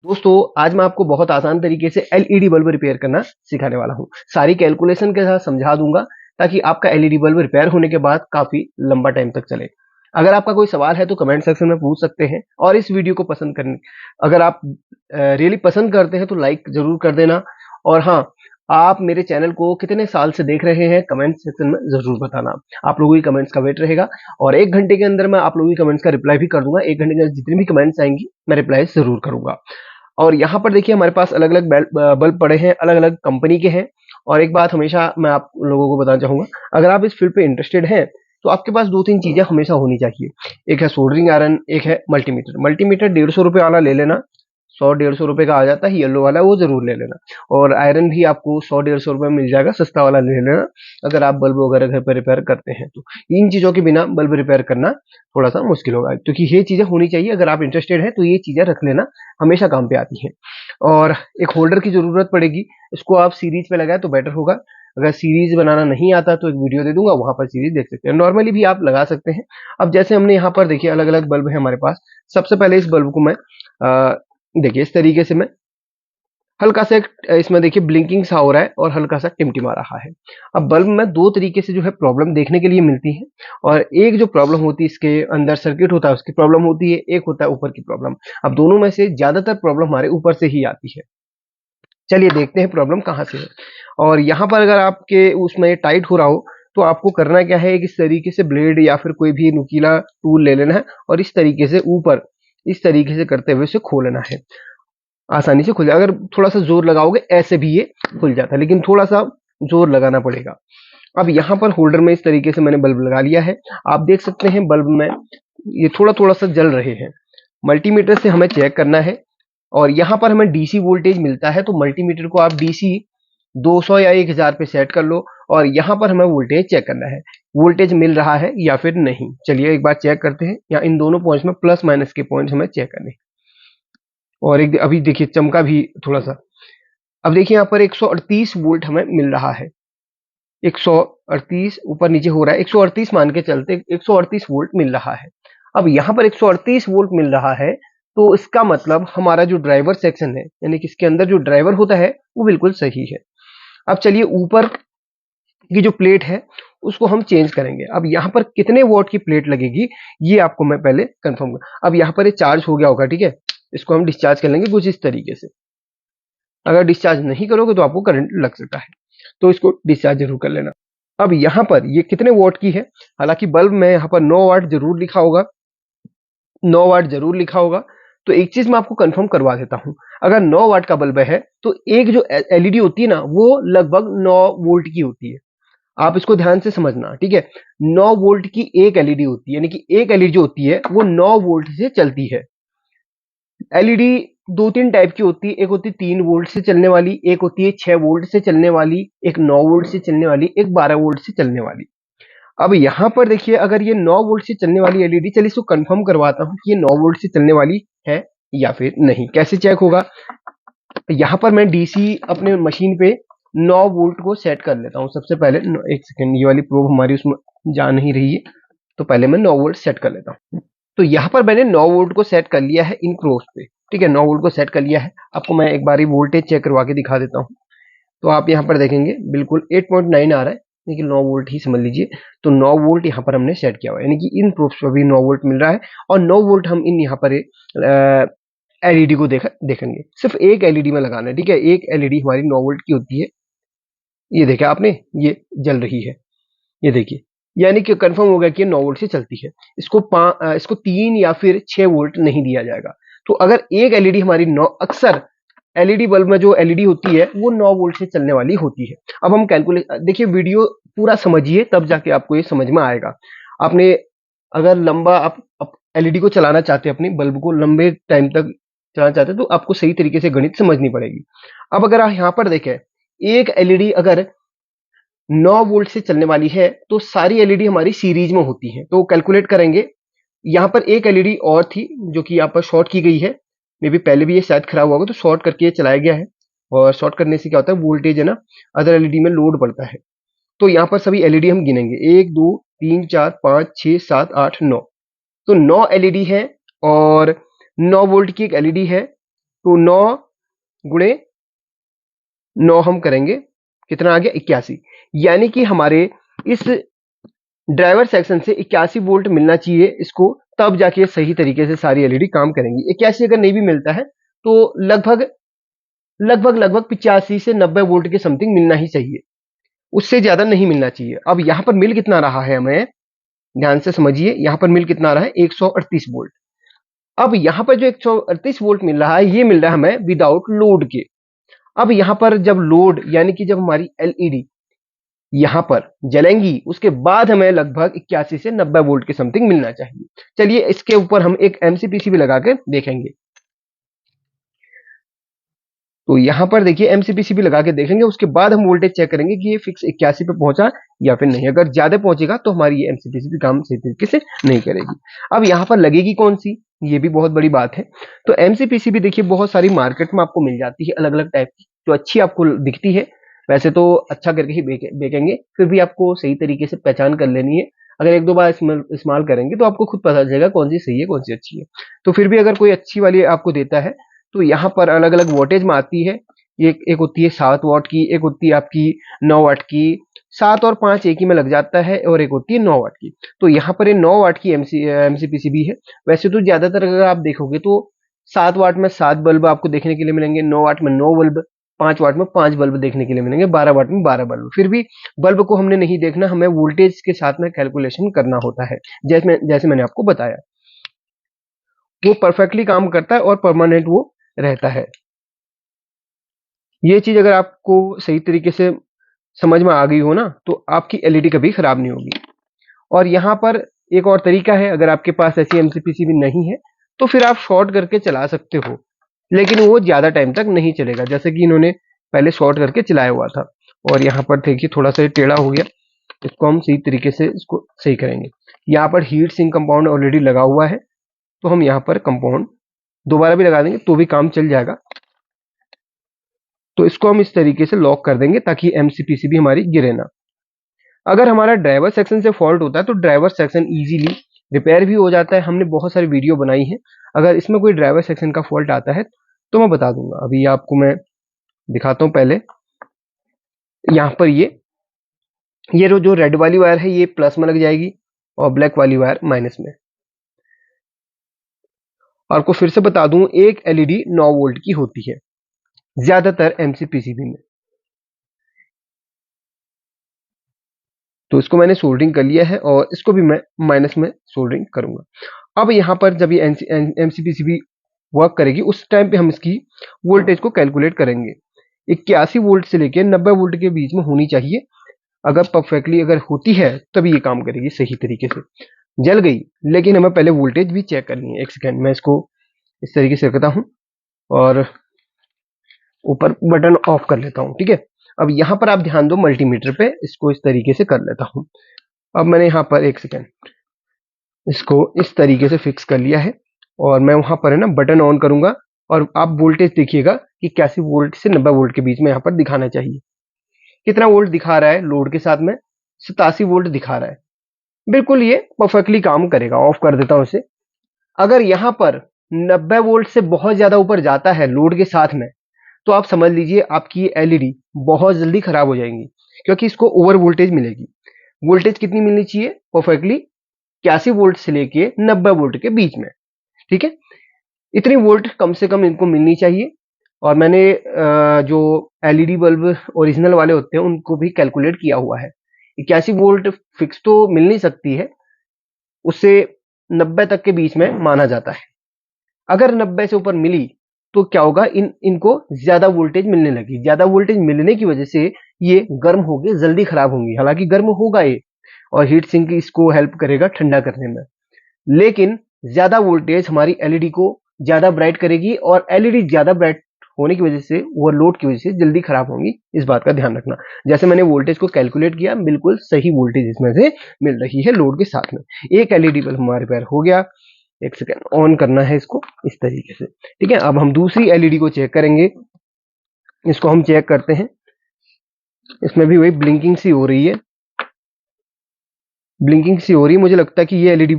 दोस्तों आज मैं आपको बहुत आसान तरीके से एलईडी बल्ब रिपेयर करना सिखाने वाला हूँ। सारी कैलकुलेशन के साथ समझा दूंगा ताकि आपका एलईडी बल्ब रिपेयर होने के बाद काफी लंबा टाइम तक चले। अगर आपका कोई सवाल है तो कमेंट सेक्शन में पूछ सकते हैं और इस वीडियो को पसंद करने अगर आप रियली पसंद करते हैं तो लाइक जरूर कर देना। और हाँ, आप मेरे चैनल को कितने साल से देख रहे हैं कमेंट सेक्शन में जरूर बताना। आप लोगों की कमेंट्स का वेट रहेगा और 1 घंटे के अंदर मैं आप लोगों की कमेंट्स का रिप्लाई भी कर दूंगा। 1 घंटे के अंदर जितनी भी कमेंट्स आएंगी मैं रिप्लाई जरूर करूंगा। और यहाँ पर देखिए हमारे पास अलग अलग बल्ब पड़े हैं, अलग अलग कंपनी के हैं। और एक बात हमेशा मैं आप लोगों को बताना चाहूंगा, अगर आप इस फील्ड पे इंटरेस्टेड हैं तो आपके पास दो तीन चीजें हमेशा होनी चाहिए। एक है सोल्डरिंग आयरन, एक है मल्टीमीटर। मल्टीमीटर 150 रुपये वाला ले लेना, 100-150 रुपये का आ जाता है, येलो वाला वो जरूर ले लेना। और आयरन भी आपको 100-150 रुपये में मिल जाएगा, सस्ता वाला ले लेना अगर आप बल्ब वगैरह घर पर रिपेयर करते हैं तो। इन चीजों के बिना बल्ब रिपेयर करना थोड़ा सा मुश्किल होगा, क्योंकि ये चीजें होनी चाहिए। अगर आप इंटरेस्टेड हैं तो ये चीजें रख लेना, हमेशा काम पे आती हैं। और एक होल्डर की जरूरत पड़ेगी, इसको आप सीरीज पे लगाए तो बेटर होगा। अगर सीरीज बनाना नहीं आता तो एक वीडियो दे दूंगा, वहां पर सीरीज देख सकते हैं। नॉर्मली भी आप लगा सकते हैं। अब जैसे हमने यहाँ पर देखिए अलग अलग बल्ब है हमारे पास। सबसे पहले इस बल्ब को मैं देखिए इस तरीके से मैं हल्का सा इसमें देखिए ब्लिंकिंग सा हो रहा है और हल्का सा टिमटिमा रहा है। अब बल्ब में दो तरीके से जो है प्रॉब्लम देखने के लिए मिलती है। और एक जो प्रॉब्लम होती है इसके अंदर सर्किट होता है उसकी प्रॉब्लम होती है, एक होता है ऊपर की प्रॉब्लम। अब दोनों में से ज्यादातर प्रॉब्लम हमारे ऊपर से ही आती है। चलिए देखते हैं प्रॉब्लम कहाँ से है। और यहाँ पर अगर आपके उसमें टाइट हो रहा हो तो आपको करना क्या है, इस तरीके से ब्लेड या फिर कोई भी नुकीला टूल ले लेना है और इस तरीके से ऊपर इस तरीके से करते हुए इसे खोलना है। आसानी से खुल जाए। अगर थोड़ा सा जोर लगाओगे ऐसे भी ये खुल जाता है, लेकिन थोड़ा सा जोर लगाना पड़ेगा। अब यहाँ पर होल्डर में इस तरीके से मैंने बल्ब लगा लिया है। आप देख सकते हैं बल्ब में ये थोड़ा थोड़ा सा जल रहे हैं। मल्टीमीटर से हमें चेक करना है और यहाँ पर हमें डीसी वोल्टेज मिलता है, तो मल्टीमीटर को आप डीसी 200 या 1000 पे सेट कर लो और यहाँ पर हमें वोल्टेज चेक करना है, वोल्टेज मिल रहा है या फिर नहीं। चलिए एक बार चेक करते हैं। यहाँ इन दोनों पॉइंट्स में प्लस माइनस के पॉइंट्स हमें चेक करने हैं। और एक अभी देखिए चमका भी थोड़ा सा। अब देखिए यहाँ पर 138 वोल्ट हमें मिल रहा है। 138 ऊपर नीचे हो रहा है, 138 मान के चलते 138 वोल्ट मिल रहा है। अब यहाँ पर 138 वोल्ट मिल रहा है तो इसका मतलब हमारा जो ड्राइवर सेक्शन है, यानी कि इसके अंदर जो ड्राइवर होता है वो बिल्कुल सही है। अब चलिए ऊपर की जो प्लेट है उसको हम चेंज करेंगे। अब यहाँ पर कितने वोल्ट की प्लेट लगेगी ये आपको मैं पहले कंफर्म कर। अब यहाँ पर ये चार्ज हो गया होगा, ठीक है, इसको हम डिस्चार्ज कर लेंगे कुछ इस तरीके से। अगर डिस्चार्ज नहीं करोगे तो आपको करंट लग सकता है, तो इसको डिस्चार्ज जरूर कर लेना। अब यहाँ पर ये कितने वोल्ट की है, हालांकि बल्ब में यहाँ पर 9 वाट जरूर लिखा होगा, 9 वाट जरूर लिखा होगा। तो एक चीज मैं आपको कंफर्म करवा देता हूं, अगर 9 वाट का बल्ब है तो एक जो एलईडी होती है ना वो लगभग 9 वोल्ट की होती है। आप इसको ध्यान से समझना, ठीक है। 9 वोल्ट की एक एलईडी होती है, यानी कि एक एलईडी जो होती है वो 9 वोल्ट से चलती है। एलईडी दो तीन टाइप की होती है, एक होती है 3 वोल्ट से चलने वाली, एक होती है 6 वोल्ट से चलने वाली, एक 9 वोल्ट से चलने वाली, एक 12 वोल्ट से चलने वाली। अब यहाँ पर देखिए अगर ये 9 वोल्ट से चलने वाली एलईडी, चलिए इसको कंफर्म करवाता हूँ कि ये 9 वोल्ट से चलने वाली है या फिर नहीं। कैसे चेक होगा, यहाँ पर मैं डीसी अपने मशीन पे 9 वोल्ट को सेट कर लेता हूँ। सबसे पहले एक सेकेंड, ये वाली प्रोब हमारी उसमें जा नहीं रही है, तो पहले मैं 9 वोल्ट सेट कर लेता हूँ। तो यहाँ पर मैंने 9 वोल्ट को सेट कर लिया है इन प्रोब्स पे, ठीक है। 9 वोल्ट को सेट कर लिया है। आपको मैं एक बार वोल्टेज चेक करवा के दिखा देता हूँ। तो आप यहाँ पर देखेंगे बिल्कुल 8.9 आ रहा है, लेकिन 9 वोल्ट ही समझ लीजिए। तो 9 वोल्ट यहाँ पर हमने सेट किया हुआ है, यानी कि इन प्रोब्स पर भी 9 वोल्ट मिल रहा है। और 9 वोल्ट हम इन यहाँ पर एलईडी को देखेंगे। सिर्फ एक एलईडी में लगाना है, ठीक है। एक एलईडी हमारी 9 वोल्ट की होती है। ये देखा आपने, ये जल रही है, ये देखिए, यानी कि कंफर्म हो गया कि 9 वोल्ट से चलती है। इसको 3 या फिर 6 वोल्ट नहीं दिया जाएगा। तो अगर एक एलईडी हमारी 9, अक्सर एलईडी बल्ब में जो एलईडी होती है वो 9 वोल्ट से चलने वाली होती है। अब हम कैलकुलेट, देखिए वीडियो पूरा समझिए तब जाके आपको ये समझ में आएगा। आपने अगर लंबा आप एलईडी को चलाना चाहते हैं, अपनी बल्ब को लंबे टाइम तक चलाना चाहते हैं, तो आपको सही तरीके से गणित समझनी पड़ेगी। अब अगर आप यहाँ पर देखें, एक एलईडी अगर 9 वोल्ट से चलने वाली है तो सारी एलईडी हमारी सीरीज में होती है। तो कैलकुलेट करेंगे। यहाँ पर एक एलईडी और थी जो कि यहाँ पर शॉर्ट की गई है। मे बी पहले भी ये शायद खराब होगा तो शॉर्ट करके ये चलाया गया है। और शॉर्ट करने से क्या होता है, वोल्टेज है ना अदर एलईडी में लोड पड़ता है। तो यहाँ पर सभी एलईडी हम गिनेंगे, 1 2 3 4 5 6 7 8 9। तो 9 एलईडी है और 9 वोल्ट की एक एलईडी है। तो 9 गुणे 9 हम करेंगे, कितना आ गया 81। यानी कि हमारे इस ड्राइवर सेक्शन से 81 वोल्ट मिलना चाहिए इसको, तब जाके सही तरीके से सारी एलईडी काम करेंगी। 81 अगर नहीं भी मिलता है तो लगभग 85 से 90 वोल्ट के समथिंग मिलना ही चाहिए, उससे ज्यादा नहीं मिलना चाहिए। अब यहां पर मिल कितना रहा है हमें, ध्यान से समझिए, यहां पर मिल कितना रहा है 138 वोल्ट। अब यहां पर जो 138 वोल्ट मिल रहा है ये मिल रहा है हमें विदाउट लोड के। अब यहां पर जब लोड यानी कि जब हमारी एलईडी यहां पर जलेंगी उसके बाद हमें लगभग 81 से 90 वोल्ट के समथिंग मिलना चाहिए। चलिए इसके ऊपर हम एक एमसीपीसी भी लगा के देखेंगे। तो यहां पर देखिए एमसीपीसी भी लगा के देखेंगे, उसके बाद हम वोल्टेज चेक करेंगे कि ये फिक्स 81 पे पहुंचा या फिर नहीं। अगर ज्यादा पहुंचेगा तो हमारी ये एमसीपीसी भी काम सही तरीके से नहीं करेगी। अब यहां पर लगेगी कौन सी, ये भी बहुत बड़ी बात है। तो एमसीपीसी भी देखिए बहुत सारी मार्केट में आपको मिल जाती है अलग अलग टाइप की, जो अच्छी आपको दिखती है। वैसे तो अच्छा करके ही बेचेंगे, फिर भी आपको सही तरीके से पहचान कर लेनी है। अगर एक दो बार इस्तेमाल करेंगे तो आपको खुद पता चलेगा कौन सी सही है कौन सी अच्छी है। तो फिर भी अगर कोई अच्छी वाली आपको देता है तो यहाँ पर अलग अलग वोल्टेज में आती है। एक होती है 7 वाट की, एक होती है आपकी 9 वाट की, 7 और 5 एक ही में लग जाता है, और एक होती है 9 वाट की। तो यहाँ पर ये 9 वाट की एमसीपीसीबी है। वैसे तो ज्यादातर अगर आप देखोगे तो 7 वाट में 7 बल्ब आपको देखने के लिए मिलेंगे, 9 वाट में 9 बल्ब, 5 वाट में 5 बल्ब देखने के लिए मिलेंगे, 12 वाट में 12 बल्ब। फिर भी बल्ब को हमने नहीं देखना, हमें वोल्टेज के साथ में कैलकुलेशन करना होता है। जैसे मैंने आपको बताया, वो परफेक्टली काम करता है और परमानेंट वो रहता है। ये चीज अगर आपको सही तरीके से समझ में आ गई हो ना तो आपकी एलईडी कभी खराब नहीं होगी। और यहाँ पर एक और तरीका है, अगर आपके पास ऐसी एमसीपीसीबी नहीं है तो फिर आप शॉर्ट करके चला सकते हो, लेकिन वो ज्यादा टाइम तक नहीं चलेगा, जैसे कि इन्होंने पहले शॉर्ट करके चलाया हुआ था। और यहाँ पर देखिए थोड़ा सा टेढ़ा हो गया, इसको हम सही तरीके से इसको सही करेंगे। यहाँ पर हीट सिंक कंपाउंड ऑलरेडी लगा हुआ है, तो हम यहाँ पर कंपाउंड दोबारा भी लगा देंगे तो भी काम चल जाएगा। तो इसको हम इस तरीके से लॉक कर देंगे ताकि एमसीपीसी भी हमारी गिरे ना। अगर हमारा ड्राइवर सेक्शन से फॉल्ट होता है तो ड्राइवर सेक्शन इजीली रिपेयर भी हो जाता है। हमने बहुत सारी वीडियो बनाई है, अगर इसमें कोई ड्राइवर सेक्शन का फॉल्ट आता है तो मैं बता दूंगा। अभी आपको मैं दिखाता हूं। पहले यहाँ पर ये जो रेड वाली वायर है ये प्लस में लग जाएगी और ब्लैक वाली वायर माइनस में। आपको फिर से बता दूं, एक एलईडी 9 वोल्ट की होती है ज्यादातर एमसीपीसीबी में। तो इसको मैंने सोल्डरिंग कर लिया है और इसको भी मैं माइनस में सोल्डरिंग करूंगा। अब यहाँ पर जब ये एमसीपीसीबी वर्क करेगी उस टाइम पे हम इसकी वोल्टेज को कैलकुलेट करेंगे। 81 वोल्ट से लेकर 90 वोल्ट के बीच में होनी चाहिए। अगर परफेक्टली अगर होती है तभी ये काम करेगी सही तरीके से। जल गई, लेकिन हमें पहले वोल्टेज भी चेक करनी है। एक सेकेंड, मैं इसको इस तरीके से रखता हूँ और ऊपर बटन ऑफ कर लेता हूँ, ठीक है। अब यहाँ पर आप ध्यान दो मल्टीमीटर पे, इसको इस तरीके से कर लेता हूँ। अब मैंने यहाँ पर एक सेकेंड इसको इस तरीके से फिक्स कर लिया है और मैं वहां पर है ना बटन ऑन करूंगा और आप वोल्टेज देखिएगा कि 81 वोल्ट से 90 वोल्ट के बीच में यहाँ पर दिखाना चाहिए। कितना वोल्ट दिखा रहा है लोड के साथ में, 87 वोल्ट दिखा रहा है। बिल्कुल ये परफेक्टली काम करेगा। ऑफ कर देता हूं इसे। अगर यहाँ पर 90 वोल्ट से बहुत ज्यादा ऊपर जाता है लोड के साथ में तो आप समझ लीजिए आपकी एलईडी बहुत जल्दी खराब हो जाएंगी, क्योंकि इसको ओवर वोल्टेज मिलेगी। वोल्टेज कितनी मिलनी चाहिए परफेक्टली, 81 वोल्ट से लेके 90 वोल्ट के बीच में, ठीक है। इतनी वोल्ट कम से कम इनको मिलनी चाहिए। और मैंने जो एलईडी बल्ब ओरिजिनल वाले होते हैं उनको भी कैलकुलेट किया हुआ है। 81 वोल्ट फिक्स तो मिल नहीं सकती है, उससे 90 तक के बीच में माना जाता है। अगर 90 से ऊपर मिली तो क्या होगा, इनको ज्यादा वोल्टेज मिलने लगी। ज्यादा वोल्टेज मिलने की वजह से ये गर्म होगी, जल्दी खराब होंगी। हालांकि गर्म होगा ये, और हीट सिंक इसको हेल्प करेगा ठंडा करने में, लेकिन ज्यादा वोल्टेज हमारी एलईडी को ज्यादा ब्राइट करेगी और एलईडी ज्यादा ब्राइट होने की वजह से, ओवरलोड की वजह से जल्दी खराब होंगी। इस बात का ध्यान रखना। जैसे मैंने वोल्टेज को कैलकुलेट किया, बिल्कुल सही वोल्टेज इसमें से मिल रही है लोड के साथ में। एक एलईडी बल्ब हमारे पैर हो गया। एक सेकेंड, ऑन करना है इसको इस तरीके से, ठीक है। अब हम दूसरी एलईडी को चेक करेंगे। इसको हम चेक करते हैं। इसमें भी वही ब्लिंकिंग सी हो रही है, ब्लिंकिंग सी हो रही है। मुझे लगता है कि ये एलईडी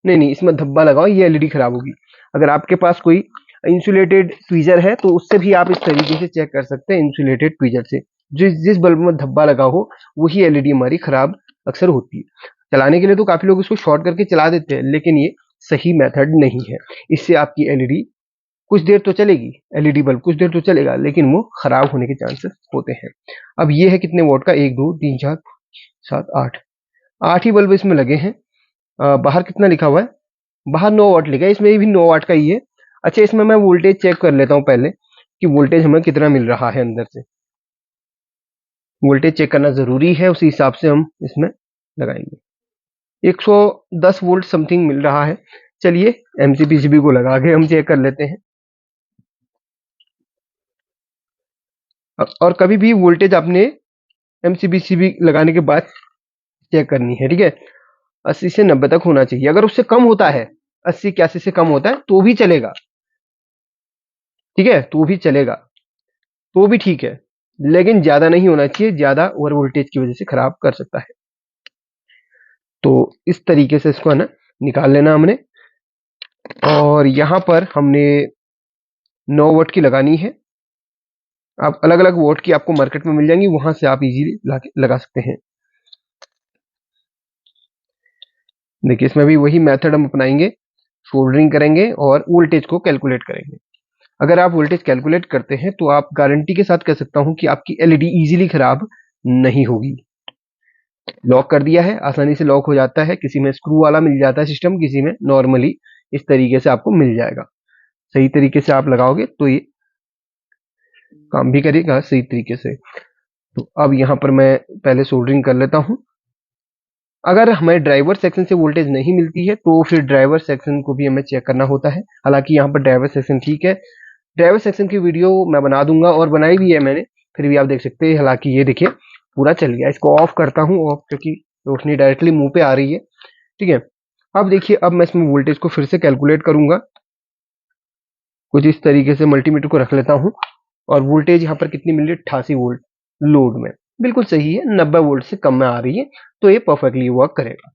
नहीं, इसमें धब्बा लगाओ, ये एलईडी खराब होगी। अगर आपके पास कोई इंसुलेटेड ट्वीजर है तो उससे भी आप इस तरीके से चेक कर सकते हैं। इंसुलेटेड ट्वीजर से जिस जिस बल्ब में धब्बा लगा हो वही एलईडी हमारी खराब अक्सर होती है। चलाने के लिए तो काफी लोग इसको शॉर्ट करके चला देते हैं, लेकिन ये सही मेथड नहीं है। इससे आपकी एलईडी कुछ देर तो चलेगी, एलईडी बल्ब कुछ देर तो चलेगा, लेकिन वो खराब होने के चांसेस होते हैं। अब ये है कितने वोट का, 1 2 3 4 7 8, 8 ही बल्ब इसमें लगे हैं। बाहर कितना लिखा हुआ है, बाहर 9 वाट लिखा है, इसमें भी 9 वाट का ही है। अच्छा, इसमें मैं वोल्टेज चेक कर लेता हूँ पहले कि वोल्टेज हमें कितना मिल रहा है अंदर से। वोल्टेज चेक करना जरूरी है, उसी हिसाब से हम इसमें लगाएंगे। 110 वोल्ट समथिंग मिल रहा है। चलिए एमसीपीसीबी को लगा के हम चेक कर लेते हैं। और कभी भी वोल्टेज आपने एमसीपीसीबी लगाने के बाद चेक करनी है, ठीक है। 80 से 90 तक होना चाहिए। अगर उससे कम होता है, 80 81 से कम होता है तो भी चलेगा, ठीक है, तो भी चलेगा, तो भी ठीक है, लेकिन ज्यादा नहीं होना चाहिए। ज्यादा ओवर वोल्टेज की वजह से खराब कर सकता है। तो इस तरीके से इसको है ना निकाल लेना हमने। और यहां पर हमने 9 वोल्ट की लगानी है। आप अलग अलग वोल्ट की आपको मार्केट में मिल जाएंगी, वहां से आप इजीली लगा सकते हैं। देखिए इसमें भी वही मेथड हम अपनाएंगे, सोल्डरिंग करेंगे और वोल्टेज को कैलकुलेट करेंगे। अगर आप वोल्टेज कैलकुलेट करते हैं तो आप गारंटी के साथ कह सकता हूं कि आपकी एलईडी इजीली खराब नहीं होगी। लॉक कर दिया है, आसानी से लॉक हो जाता है। किसी में स्क्रू वाला मिल जाता है सिस्टम, किसी में नॉर्मली इस तरीके से आपको मिल जाएगा। सही तरीके से आप लगाओगे तो ये काम भी करेगा सही तरीके से। तो अब यहां पर मैं पहले सोल्डरिंग कर लेता हूं। अगर हमें ड्राइवर सेक्शन से वोल्टेज नहीं मिलती है तो फिर ड्राइवर सेक्शन को भी हमें चेक करना होता है। हालांकि यहाँ पर ड्राइवर सेक्शन ठीक है, ड्राइवर सेक्शन की वीडियो मैं बना दूंगा और बनाई भी है मैंने, फिर भी आप देख सकते हैं। हालांकि ये देखिए पूरा चल गया। इसको ऑफ करता हूँ ऑफ, क्योंकि रोशनी डायरेक्टली मुंह पे आ रही है, ठीक है। अब देखिए, अब मैं इसमें वोल्टेज को फिर से कैलकुलेट करूंगा। कुछ इस तरीके से मल्टीमीटर को रख लेता हूँ और वोल्टेज यहाँ पर कितनी मिल रही है, 88 वोल्ट लोड में, बिल्कुल सही है। 90 वोल्ट से कम में आ रही है तो ये परफेक्टली वर्क करेगा।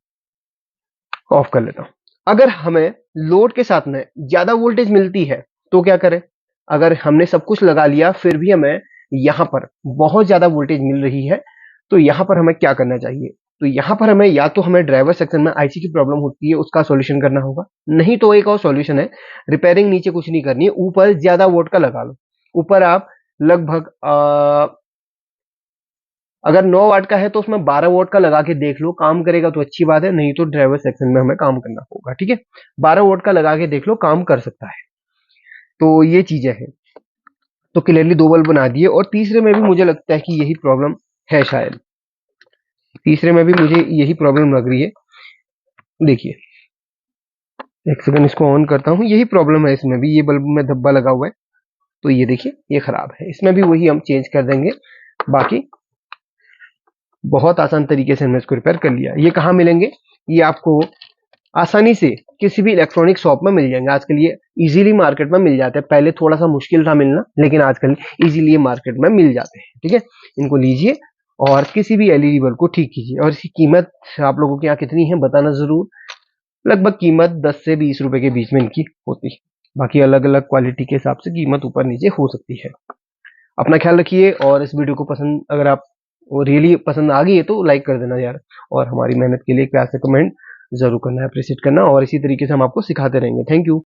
ऑफ कर लेता हूं। अगर हमें लोड के साथ में ज्यादा वोल्टेज मिलती है तो क्या करें। अगर हमने सब कुछ लगा लिया फिर भी हमें यहां पर बहुत ज्यादा वोल्टेज मिल रही है तो यहां पर हमें क्या करना चाहिए। तो यहां पर हमें या तो हमें ड्राइवर सेक्शन में आईसी की प्रॉब्लम होती है उसका सॉल्यूशन करना होगा, नहीं तो एक और सॉल्यूशन है, रिपेयरिंग नीचे कुछ नहीं करनी है, ऊपर ज्यादा वोल्ट का लगा लो। ऊपर आप लगभग अगर 9 वाट का है तो उसमें 12 वोल्ट का लगा के देख लो, काम करेगा तो अच्छी बात है, नहीं तो ड्राइवर सेक्शन में हमें काम करना होगा, ठीक है। 12 वोल्ट का लगा के देख लो, काम कर सकता है। तो ये चीजें हैं। तो क्लियरली 2 बल्ब बना दिए। और तीसरे में भी मुझे लगता है कि यही प्रॉब्लम है शायद, तीसरे में भी मुझे यही प्रॉब्लम लग रही है। देखिए एक सेकंड इसको ऑन करता हूँ, यही प्रॉब्लम है इसमें भी, ये बल्ब में धब्बा लगा हुआ है तो ये देखिए ये खराब है। इसमें भी वही हम चेंज कर देंगे। बाकी बहुत आसान तरीके से हमने इसको रिपेयर कर लिया। ये कहाँ मिलेंगे, ये आपको आसानी से किसी भी इलेक्ट्रॉनिक शॉप में मिल जाएंगे। आजकल ये इजीली मार्केट में मिल जाते हैं, पहले थोड़ा सा मुश्किल था मिलना, लेकिन आजकल इजीली ये मार्केट में मिल जाते हैं, ठीक है। इनको लीजिए और किसी भी एलईडी बल्ब को ठीक कीजिए। और इसकी कीमत आप लोगों के यहाँ कितनी है बताना जरूर। लगभग कीमत 10 से 20 रुपए के बीच में इनकी होती है। बाकी अलग अलग क्वालिटी के हिसाब से कीमत ऊपर नीचे हो सकती है। अपना ख्याल रखिए और इस वीडियो को पसंद, अगर आप वो रियली पसंद आ गई है तो लाइक कर देना यार। और हमारी मेहनत के लिए एक प्यार से कमेंट जरूर करना, अप्रिशिएट करना। और इसी तरीके से हम आपको सिखाते रहेंगे। Thank you.